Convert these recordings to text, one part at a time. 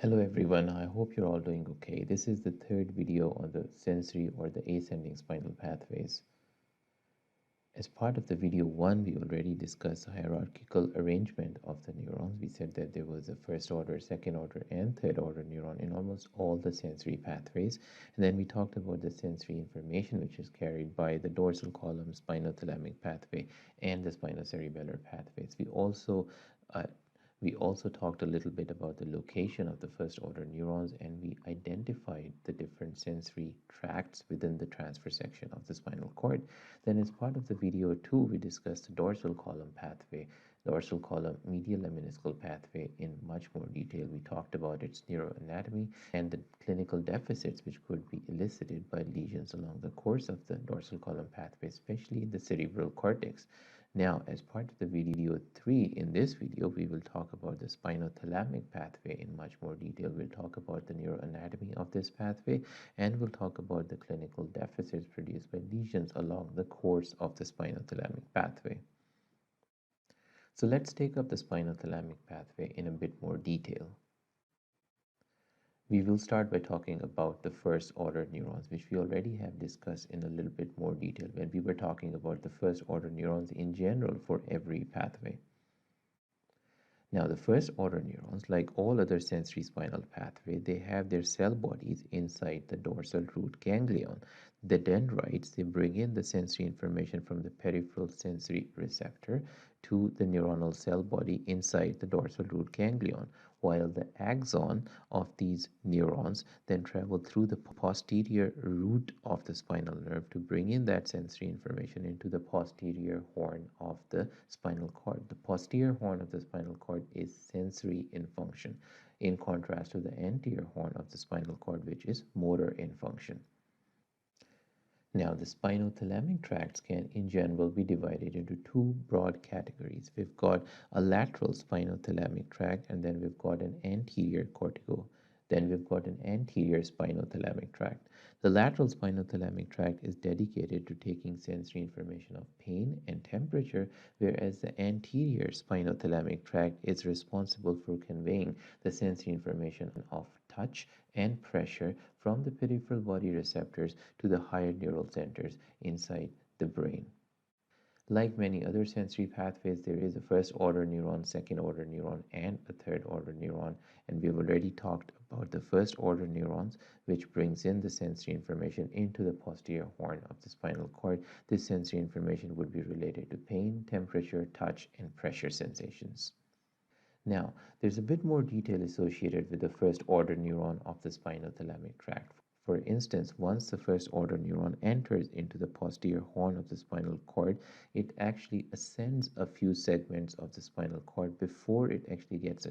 Hello everyone, I hope you're all doing okay. This is the third video on the sensory or the ascending spinal pathways. As part of the video 1, we already discussed the hierarchical arrangement of the neurons. We said that there was a first order, second order, and third order neuron in almost all the sensory pathways. And then we talked about the sensory information which is carried by the dorsal column spinothalamic pathway and the spinocerebellar pathways. Uh, we also talked a little bit about the location of the first order neurons, and we identified the different sensory tracts within the transfer section of the spinal cord. Then, as part of the video 2, we discussed the dorsal column pathway, dorsal column medial lemniscal pathway in much more detail. We talked about its neuroanatomy and the clinical deficits which could be elicited by lesions along the course of the dorsal column pathway, especially in the cerebral cortex. Now, as part of the video 3, in this video, we will talk about the spinothalamic pathway in much more detail. We'll talk about the neuroanatomy of this pathway, and we'll talk about the clinical deficits produced by lesions along the course of the spinothalamic pathway. So let's take up the spinothalamic pathway in a bit more detail. We will start by talking about the first order neurons, which we already have discussed in a little bit more detail when we were talking about the first order neurons in general for every pathway. Now, the first order neurons, like all other sensory spinal pathway, they have their cell bodies inside the dorsal root ganglion. The dendrites, they bring in the sensory information from the peripheral sensory receptor to the neuronal cell body inside the dorsal root ganglion, while the axon of these neurons then travel through the posterior root of the spinal nerve to bring in that sensory information into the posterior horn of the spinal cord. The posterior horn of the spinal cord is sensory in function, in contrast to the anterior horn of the spinal cord, which is motor in function. Now, the spinothalamic tracts can, in general, be divided into two broad categories. We've got a lateral spinothalamic tract, and then we've got an anterior spinothalamic tract. The lateral spinothalamic tract is dedicated to taking sensory information of pain and temperature, whereas the anterior spinothalamic tract is responsible for conveying the sensory information of touch and pressure from the peripheral body receptors to the higher neural centers inside the brain. Like many other sensory pathways, there is a first order neuron, second order neuron, and a third order neuron. And we've already talked about the first order neurons, which brings in the sensory information into the posterior horn of the spinal cord. This sensory information would be related to pain, temperature, touch, and pressure sensations. Now, there's a bit more detail associated with the first order neuron of the spinothalamic tract. For instance, once the first order neuron enters into the posterior horn of the spinal cord, it actually ascends a few segments of the spinal cord before it actually gets a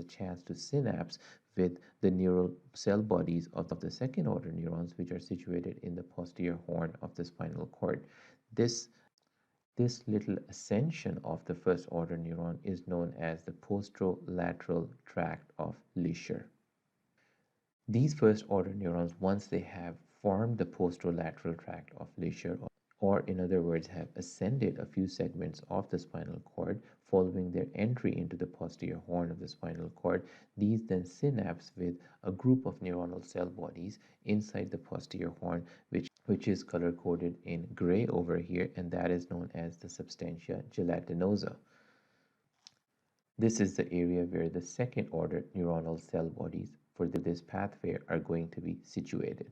chance to synapse with the neural cell bodies of the second order neurons, which are situated in the posterior horn of the spinal cord. This little ascension of the first order neuron is known as the posterolateral tract of Leisure. These first order neurons, once they have formed the posterolateral tract of Leisure, or in other words, have ascended a few segments of the spinal cord following their entry into the posterior horn of the spinal cord, these then synapse with a group of neuronal cell bodies inside the posterior horn, which is color coded in gray over here, and that is known as the substantia gelatinosa. This is the area where the second order neuronal cell bodies for this pathway are going to be situated.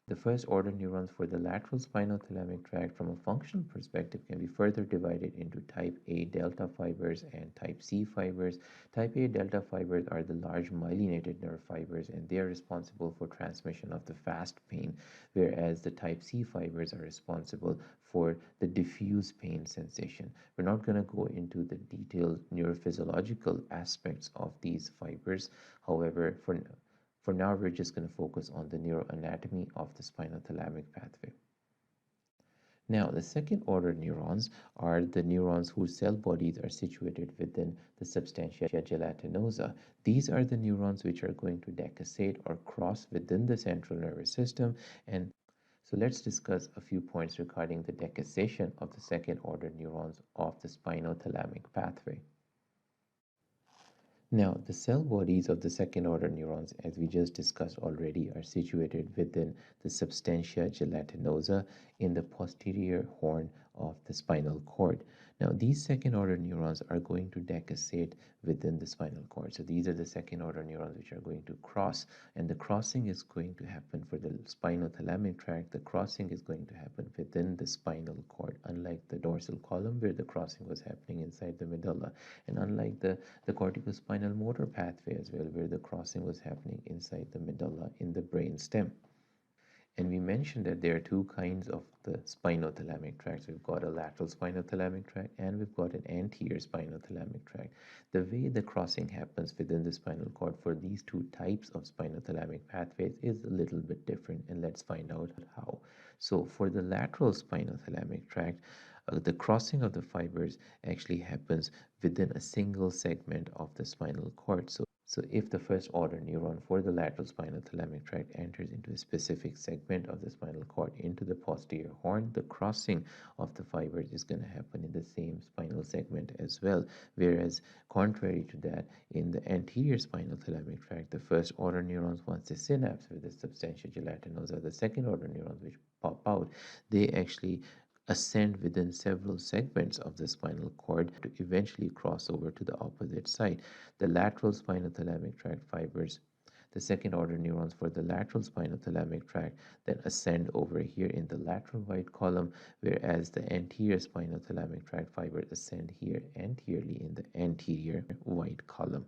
The first order neurons for the lateral spinothalamic tract from a functional perspective can be further divided into type A delta fibers and type C fibers. Type A delta fibers are the large myelinated nerve fibers, and they are responsible for transmission of the fast pain, whereas the type C fibers are responsible for the diffuse pain sensation. We're not going to go into the detailed neurophysiological aspects of these fibers. However, for now, we're just going to focus on the neuroanatomy of the spinothalamic pathway. Now, the second order neurons are the neurons whose cell bodies are situated within the substantia gelatinosa. These are the neurons which are going to decussate or cross within the central nervous system. And so let's discuss a few points regarding the decussation of the second order neurons of the spinothalamic pathway. Now, the cell bodies of the second order neurons, as we just discussed already, are situated within the substantia gelatinosa in the posterior horn of the spinal cord. Now, these second order neurons are going to decussate within the spinal cord. So, these are the second order neurons which are going to cross, and the crossing is going to happen for the spinothalamic tract. The crossing is going to happen within the spinal cord, unlike the dorsal column where the crossing was happening inside the medulla, and unlike the corticospinal motor pathway as well, where the crossing was happening inside the medulla in the brain stem. And we mentioned that there are two kinds of the spinothalamic tracts. We've got a lateral spinothalamic tract and we've got an anterior spinothalamic tract. The way the crossing happens within the spinal cord for these two types of spinothalamic pathways is a little bit different, and let's find out how. So for the lateral spinothalamic tract, the crossing of the fibers actually happens within a single segment of the spinal cord. So if the first order neuron for the lateral spinothalamic tract enters into a specific segment of the spinal cord into the posterior horn, the crossing of the fibers is going to happen in the same spinal segment as well. Whereas, contrary to that, in the anterior spinothalamic tract, the first order neurons, once they synapse with the substantia gelatinosa, the second order neurons which pop out, they actually ascend within several segments of the spinal cord to eventually cross over to the opposite side. The lateral spinothalamic tract fibers, the second order neurons for the lateral spinothalamic tract, then ascend over here in the lateral white column, whereas the anterior spinothalamic tract fibers ascend here anteriorly in the anterior white column.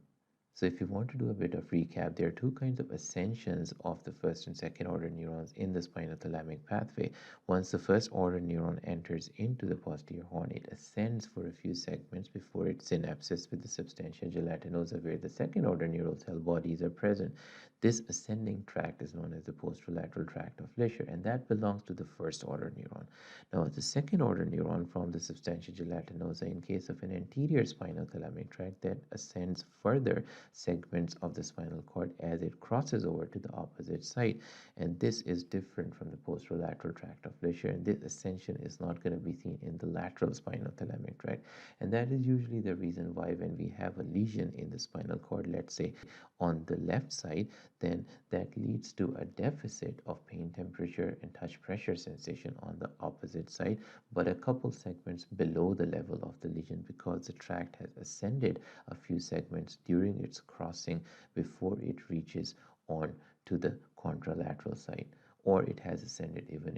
So if you want to do a bit of recap, there are two kinds of ascensions of the first and second order neurons in the spinothalamic pathway. Once the first order neuron enters into the posterior horn, it ascends for a few segments before it synapses with the substantia gelatinosa, where the second order neural cell bodies are present. This ascending tract is known as the posterolateral tract of Leisure, and that belongs to the first order neuron. Now, the second order neuron from the substantia gelatinosa, in case of an anterior spinothalamic tract, that ascends further segments of the spinal cord as it crosses over to the opposite side. And this is different from the posterolateral tract of Leisure, and this ascension is not going to be seen in the lateral spinothalamic tract. And that is usually the reason why when we have a lesion in the spinal cord, let's say on the left side, then that leads to a deficit of pain temperature and touch pressure sensation on the opposite side, but a couple segments below the level of the lesion, because the tract has ascended a few segments during its crossing before it reaches on to the contralateral side, or it has ascended even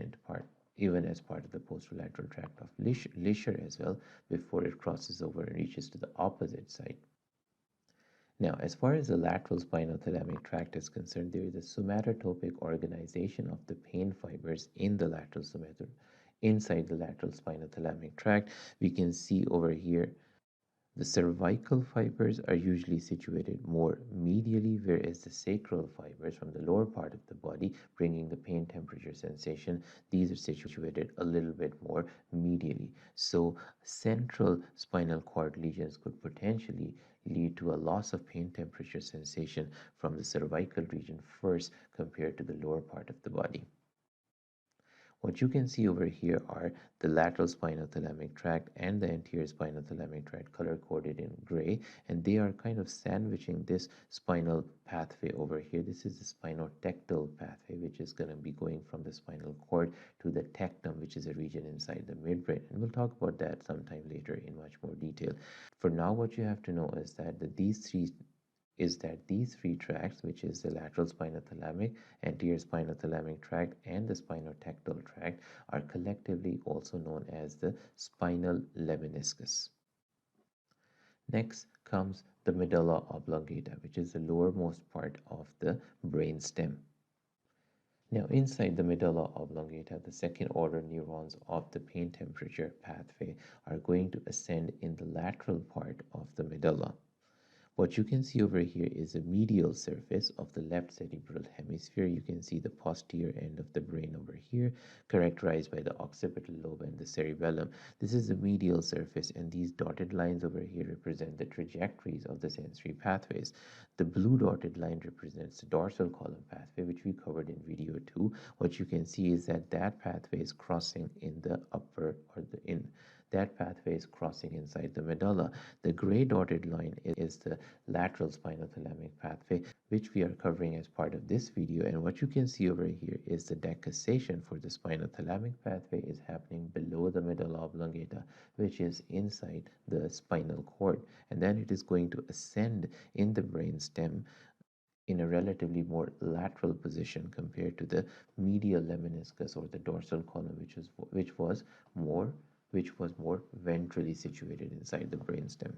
as part of the posterolateral tract of Leisure as well, before it crosses over and reaches to the opposite side. Now, as far as the lateral spinothalamic tract is concerned, there is a somatotopic organization of the pain fibers in the lateral inside the lateral spinothalamic tract. We can see over here the cervical fibers are usually situated more medially, whereas the sacral fibers from the lower part of the body, bringing the pain temperature sensation, these are situated a little bit more medially. So, central spinal cord lesions could potentially lead to a loss of pain temperature sensation from the cervical region first compared to the lower part of the body. What you can see over here are the lateral spinothalamic tract and the anterior spinothalamic tract color coded in gray, and they are kind of sandwiching this spinal pathway over here. This is the spinotectal pathway, which is going to be going from the spinal cord to the tectum, which is a region inside the midbrain. And we'll talk about that sometime later in much more detail. For now, what you have to know is that these three tracts, which is the lateral spinothalamic, anterior spinothalamic tract, and the spinotectal tract, are collectively also known as the spinal lemniscus. Next comes the medulla oblongata, which is the lowermost part of the brain stem. Now, inside the medulla oblongata, the second order neurons of the pain temperature pathway are going to ascend in the lateral part of the medulla. What you can see over here is the medial surface of the left cerebral hemisphere. You can see the posterior end of the brain over here, characterized by the occipital lobe and the cerebellum. This is the medial surface, and these dotted lines over here represent the trajectories of the sensory pathways. The blue dotted line represents the dorsal column pathway, which we covered in video 2. What you can see is that that pathway is crossing in the upper or in that pathway is crossing inside the medulla. The gray dotted line is the lateral spinothalamic pathway, which we are covering as part of this video. And what you can see over here is the decussation for the spinothalamic pathway is happening below the medulla oblongata, which is inside the spinal cord. And then it is going to ascend in the brain stem in a relatively more lateral position compared to the medial lemniscus or the dorsal column, which was more ventrally situated inside the brainstem.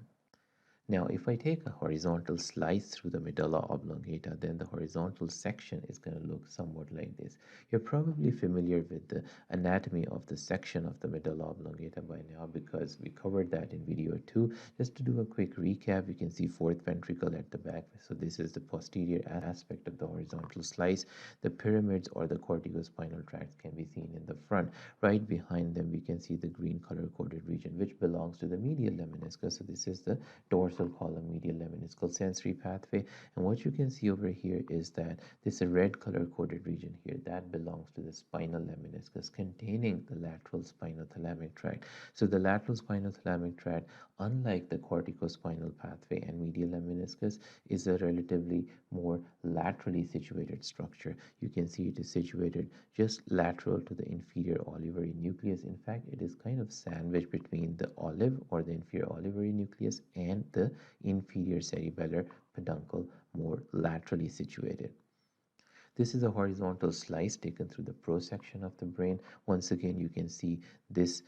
Now, if I take a horizontal slice through the medulla oblongata, then the horizontal section is going to look somewhat like this. You're probably familiar with the anatomy of the section of the medulla oblongata by now because we covered that in video 2. Just to do a quick recap, you can see fourth ventricle at the back. So this is the posterior aspect of the horizontal slice. The pyramids or the corticospinal tracts can be seen in the front. Right behind them, we can see the green color-coded region, which belongs to the medial lemniscus. So this is the dorsal column medial lemniscal sensory pathway. And what you can see over here is that this red color coded region here that belongs to the spinal lemniscus containing the lateral spinothalamic tract. So the lateral spinothalamic tract, unlike the corticospinal pathway and medial lemniscus, is a relatively more laterally situated structure. You can see it is situated just lateral to the inferior olivary nucleus. In fact, it is kind of sandwiched between the olive or the inferior olivary nucleus and the inferior cerebellar peduncle, more laterally situated. This is a horizontal slice taken through the prosection of the brain. Once again, you can see this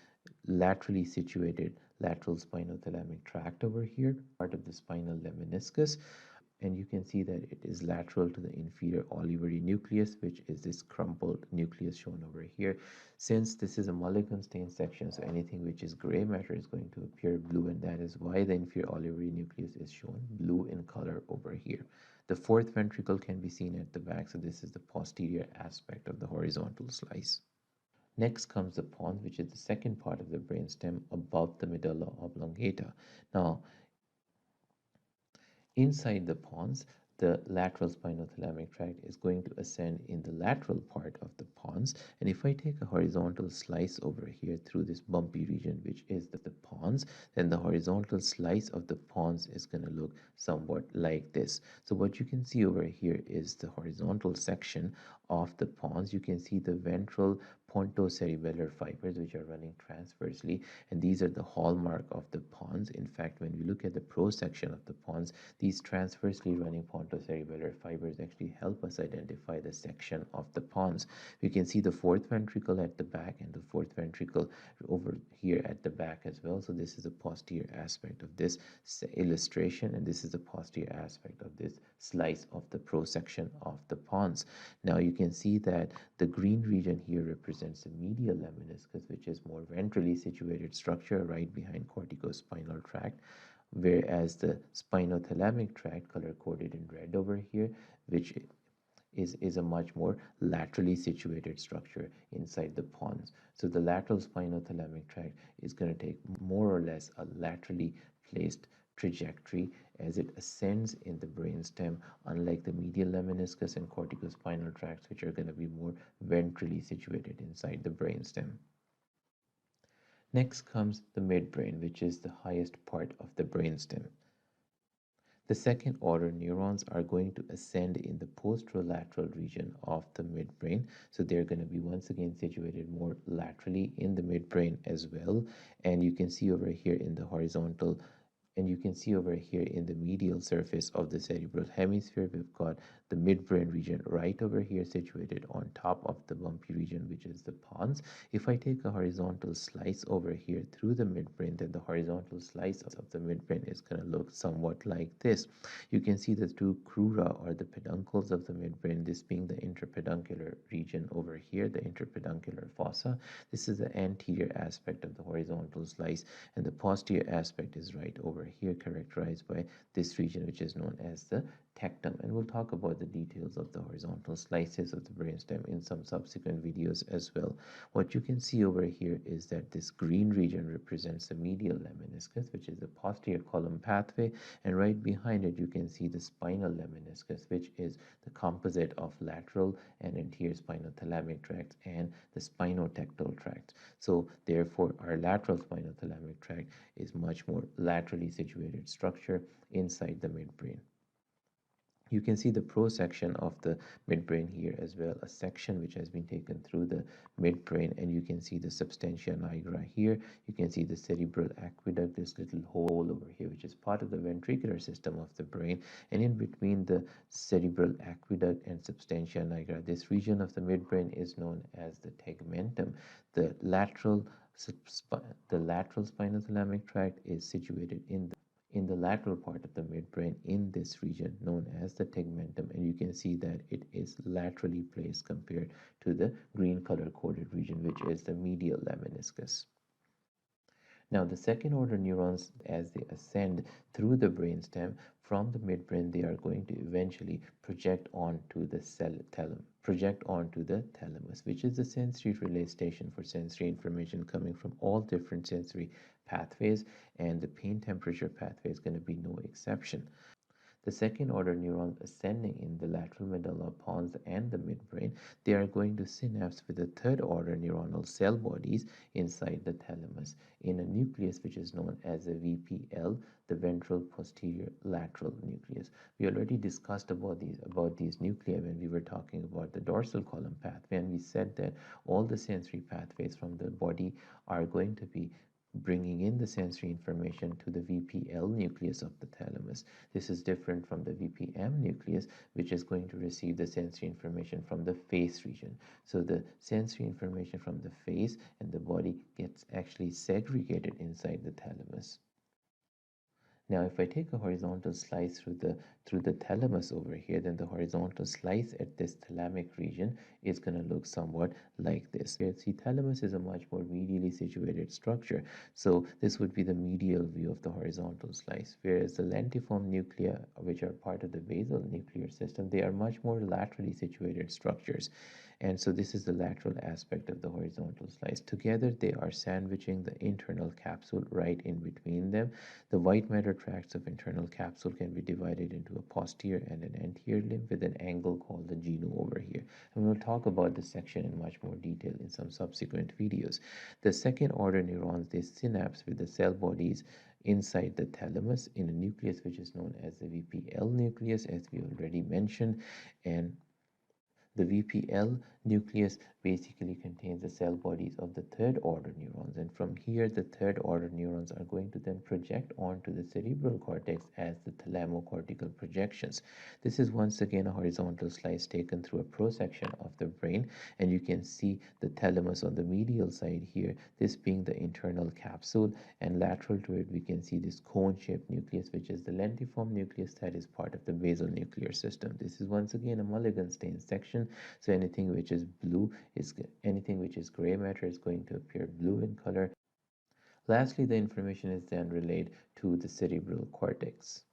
laterally situated lateral spinothalamic tract over here, part of the spinal lemniscus. And you can see that it is lateral to the inferior olivary nucleus, which is this crumpled nucleus shown over here. Since this is a Mulligan stain section, so anything which is gray matter is going to appear blue, and that is why the inferior olivary nucleus is shown blue in color over here. The fourth ventricle can be seen at the back, so this is the posterior aspect of the horizontal slice. Next comes the pons, which is the second part of the brainstem above the medulla oblongata. Now, inside the pons, the lateral spinothalamic tract is going to ascend in the lateral part of the pons. And if I take a horizontal slice over here through this bumpy region, which is the pons, then the horizontal slice of the pons is going to look somewhat like this. So what you can see over here is the horizontal section of the pons. You can see the ventral pontocerebellar fibers which are running transversely, and these are the hallmark of the pons. In fact, when we look at the prosection of the pons, these transversely running pontocerebellar fibers actually help us identify the section of the pons. We can see the fourth ventricle at the back and the fourth ventricle over here at the back as well. So this is a posterior aspect of this illustration, and this is the posterior aspect of this slice of the prosection of the pons. Now you can see that the green region here represents the medial lemniscus, which is more ventrally situated structure right behind corticospinal tract, whereas the spinothalamic tract, color coded in red over here, which is a much more laterally situated structure inside the pons. So the lateral spinothalamic tract is going to take more or less a laterally placed trajectory as it ascends in the brainstem, unlike the medial lemniscus and corticospinal tracts, which are going to be more ventrally situated inside the brainstem. Next comes the midbrain, which is the highest part of the brainstem. The second order neurons are going to ascend in the posterolateral region of the midbrain. So they're going to be once again situated more laterally in the midbrain as well. And you can see over here in the horizontal, and you can see over here in the medial surface of the cerebral hemisphere, we've got the midbrain region right over here situated on top of the bumpy region, which is the pons. If I take a horizontal slice over here through the midbrain, then the horizontal slice of the midbrain is going to look somewhat like this. You can see the two crura or the peduncles of the midbrain, this being the interpeduncular region over here, the interpeduncular fossa. This is the anterior aspect of the horizontal slice, and the posterior aspect is right over here, characterized by this region, which is known as the tectum, and we'll talk about the details of the horizontal slices of the brainstem in some subsequent videos as well. What you can see over here is that this green region represents the medial lemniscus, which is the posterior column pathway, and right behind it you can see the spinal lemniscus, which is the composite of lateral and anterior spinothalamic tracts and the spinotectal tract. So therefore our lateral spinothalamic tract is much more laterally situated structure inside the midbrain. You can see the pro-section of the midbrain here as well, a section which has been taken through the midbrain, and you can see the substantia nigra here. You can see the cerebral aqueduct, this little hole over here, which is part of the ventricular system of the brain, and in between the cerebral aqueduct and substantia nigra, this region of the midbrain is known as the tegmentum. The lateral spinothalamic tract is situated in the lateral part of the midbrain in this region known as the tegmentum, and you can see that it is laterally placed compared to the green color coded region, which is the medial lemniscus. Now, the second order neurons, as they ascend through the brainstem from the midbrain, they are going to eventually project onto the thalamus, which is the sensory relay station for sensory information coming from all different sensory pathways, and the pain temperature pathway is going to be no exception. The second order neurons ascending in the lateral medulla, pons, and the midbrain, they are going to synapse with the third order neuronal cell bodies inside the thalamus in a nucleus which is known as a VPL, the ventral posterior lateral nucleus. We already discussed about these nuclei when we were talking about the dorsal column pathway, and we said that all the sensory pathways from the body are going to be bringing in the sensory information to the VPL nucleus of the thalamus. This is different from the VPM nucleus, which is going to receive the sensory information from the face region. So the sensory information from the face and the body gets actually segregated inside the thalamus. Now, if I take a horizontal slice through the thalamus over here, then the horizontal slice at this thalamic region is going to look somewhat like this. Here, see, thalamus is a much more medially situated structure, so this would be the medial view of the horizontal slice, whereas the lentiform nuclei, which are part of the basal nuclear system, they are much more laterally situated structures. And so this is the lateral aspect of the horizontal slice. Together, they are sandwiching the internal capsule right in between them. The white matter tracts of internal capsule can be divided into a posterior and an anterior limb with an angle called the genu over here. And we'll talk about this section in much more detail in some subsequent videos. The second order neurons, they synapse with the cell bodies inside the thalamus in a nucleus which is known as the VPL nucleus, as we already mentioned. And the VPL nucleus basically contains the cell bodies of the third order neurons, and from here the third order neurons are going to then project onto the cerebral cortex as the thalamocortical projections. This is once again a horizontal slice taken through a prosection of the brain, and you can see the thalamus on the medial side here, this being the internal capsule, and lateral to it we can see this cone-shaped nucleus, which is the lentiform nucleus that is part of the basal nuclear system. This is once again a Mulligan stain section, so anything which is gray matter is going to appear blue in color. Lastly, the information is then relayed to the cerebral cortex.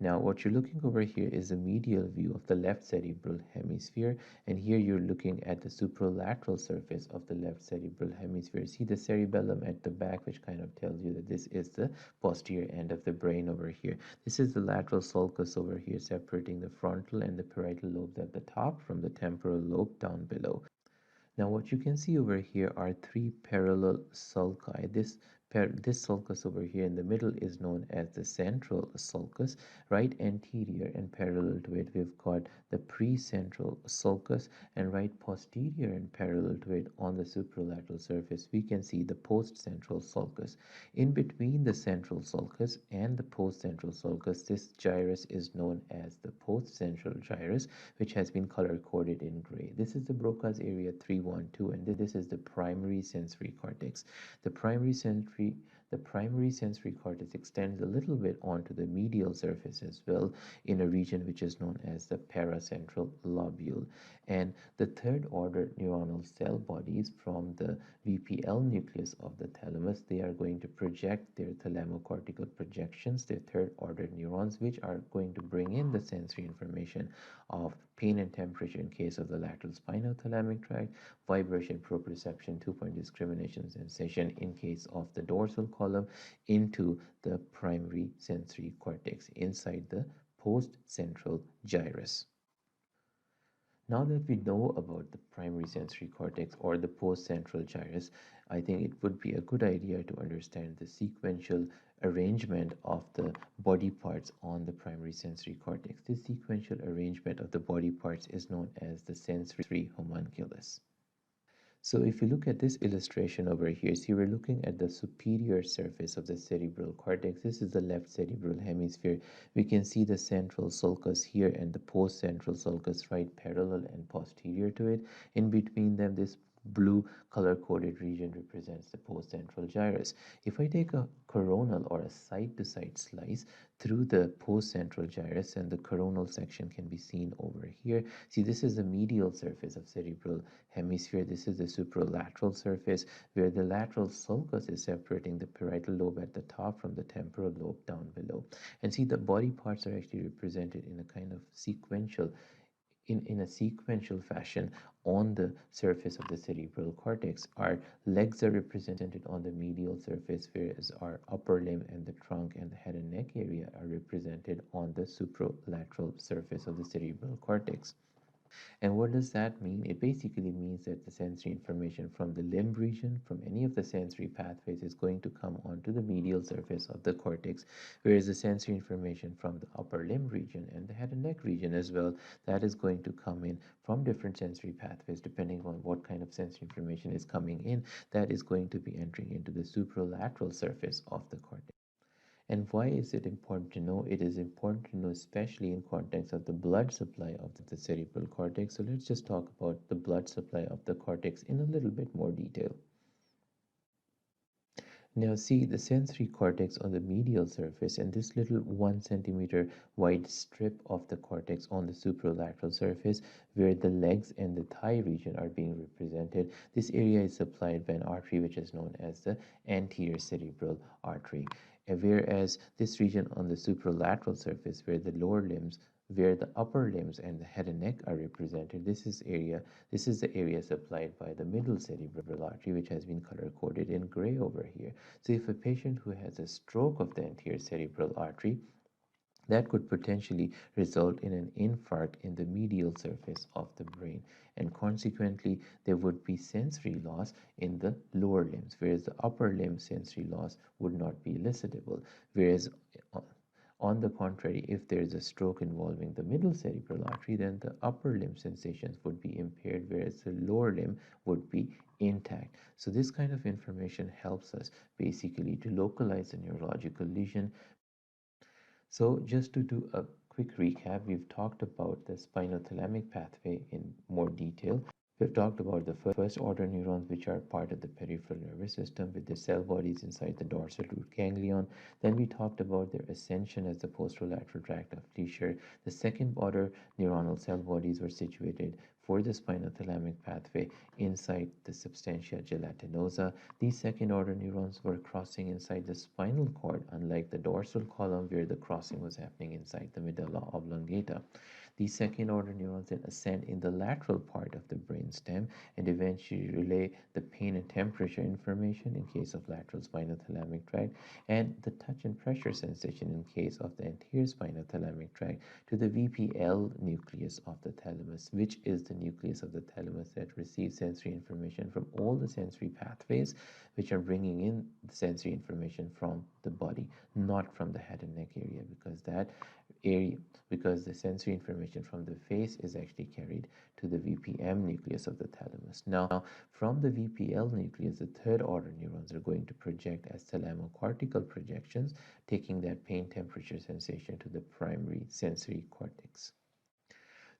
Now, what you're looking over here is a medial view of the left cerebral hemisphere, and here you're looking at the supralateral surface of the left cerebral hemisphere. See the cerebellum at the back, which kind of tells you that this is the posterior end of the brain over here. This is the lateral sulcus over here, separating the frontal and the parietal lobes at the top from the temporal lobe down below. Now, what you can see over here are three parallel sulci. This sulcus over here in the middle is known as the central sulcus. Right anterior and parallel to it, we've got the precentral sulcus, and right posterior and parallel to it on the supralateral surface, we can see the postcentral sulcus. In between the central sulcus and the postcentral sulcus, this gyrus is known as the postcentral gyrus, which has been color coded in gray. This is the Broca's area 312, and this is the primary sensory cortex. the primary sensory cortex extends a little bit onto the medial surface as well in a region which is known as the paracentral lobule. And the third order neuronal cell bodies from the VPL nucleus of the thalamus, they are going to project their thalamocortical projections, their third order neurons, which are going to bring in the sensory information of pain and temperature in case of the lateral spinothalamic tract, vibration, proprioception, 2-point discrimination sensation in case of the dorsal column into the primary sensory cortex inside the post-central gyrus. Now that we know about the primary sensory cortex or the post-central gyrus, I think it would be a good idea to understand the sequential arrangement of the body parts on the primary sensory cortex. This sequential arrangement of the body parts is known as the sensory homunculus. So if you look at this illustration over here, see we're looking at the superior surface of the cerebral cortex. This is the left cerebral hemisphere. We can see the central sulcus here and the post-central sulcus right parallel and posterior to it. In between them, this blue color-coded region represents the post-central gyrus. If I take a coronal or a side-to-side slice through the post-central gyrus, and the coronal section can be seen over here. See, this is the medial surface of cerebral hemisphere. This is the superolateral surface where the lateral sulcus is separating the parietal lobe at the top from the temporal lobe down below. And see, the body parts are actually represented in a kind of sequential in a sequential fashion on the surface of the cerebral cortex. Our legs are represented on the medial surface, whereas our upper limb and the trunk and the head and neck area are represented on the superolateral surface of the cerebral cortex. And what does that mean? It basically means that the sensory information from the limb region, from any of the sensory pathways, is going to come onto the medial surface of the cortex, whereas the sensory information from the upper limb region and the head and neck region as well, that is going to come in from different sensory pathways depending on what kind of sensory information is coming in, that is going to be entering into the superolateral surface of the cortex. And why is it important to know? It is important to know especially in context of the blood supply of the cerebral cortex. So let's just talk about the blood supply of the cortex in a little bit more detail. Now see the sensory cortex on the medial surface and this little 1 centimeter wide strip of the cortex on the superolateral surface where the legs and the thigh region are being represented. This area is supplied by an artery which is known as the anterior cerebral artery. Whereas this region on the superolateral surface where the lower limbs, where the upper limbs and the head and neck are represented, this is the area supplied by the middle cerebral artery, which has been color coded in gray over here. So if a patient who has a stroke of the anterior cerebral artery, that could potentially result in an infarct in the medial surface of the brain, and consequently there would be sensory loss in the lower limbs, whereas the upper limb sensory loss would not be elicitable. Whereas on the contrary, if there is a stroke involving the middle cerebral artery, then the upper limb sensations would be impaired, whereas the lower limb would be intact. So this kind of information helps us basically to localize a neurological lesion. So just to do a quick recap, we've talked about the spinothalamic pathway in more detail. We've talked about the first order neurons, which are part of the peripheral nervous system with their cell bodies inside the dorsal root ganglion. Then we talked about their ascension as the posterolateral tract of leisure. The second order neuronal cell bodies were situated for the spinothalamic pathway inside the substantia gelatinosa. These second order neurons were crossing inside the spinal cord, unlike the dorsal column where the crossing was happening inside the medulla oblongata. These second order neurons then ascend in the lateral part of the brainstem and eventually relay the pain and temperature information in case of lateral spinothalamic tract and the touch and pressure sensation in case of the anterior spinothalamic tract to the VPL nucleus of the thalamus, which is the nucleus of the thalamus that receives sensory information from all the sensory pathways which are bringing in the sensory information from the body, not from the head and neck area, because the sensory information from the face is actually carried to the VPM nucleus of the thalamus. Now, from the VPL nucleus, the third order neurons are going to project as thalamocortical projections, taking that pain temperature sensation to the primary sensory cortex.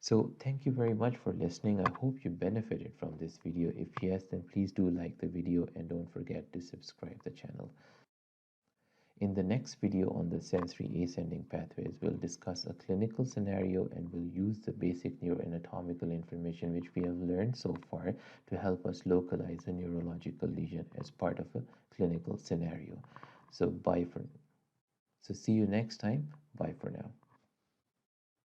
So thank you very much for listening. I hope you benefited from this video. If yes, then please do like the video and don't forget to subscribe the channel. In the next video on the sensory ascending pathways, we'll discuss a clinical scenario and we'll use the basic neuroanatomical information which we have learned so far to help us localize a neurological lesion as part of a clinical scenario. So see you next time. Bye for now.